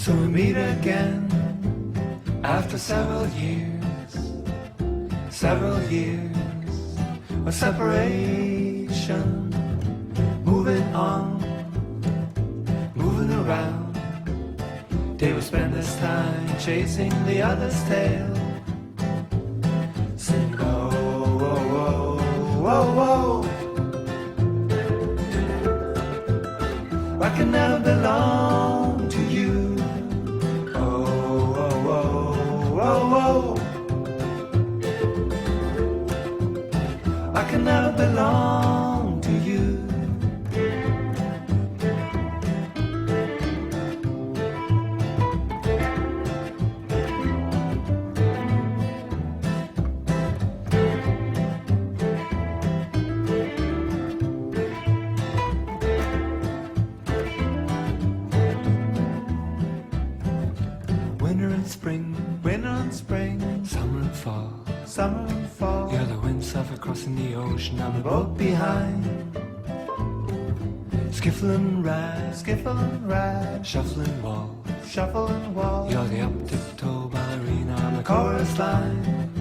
So we meet again after several years of separation, moving on, moving around. They will spend this time chasing the other's tail. Sing, oh, oh, oh, oh, oh. I can never belong to you. Oh, oh, oh, oh, oh. I can never belong to you. Winter and spring, Summer and fall, summer and fall. you're the windsurfer crossing the ocean. I'm the boat Boat behind, skiffle and ride, shuffling wall, shuffle and walk. You're the up tiptoe ballerina on the chorus line.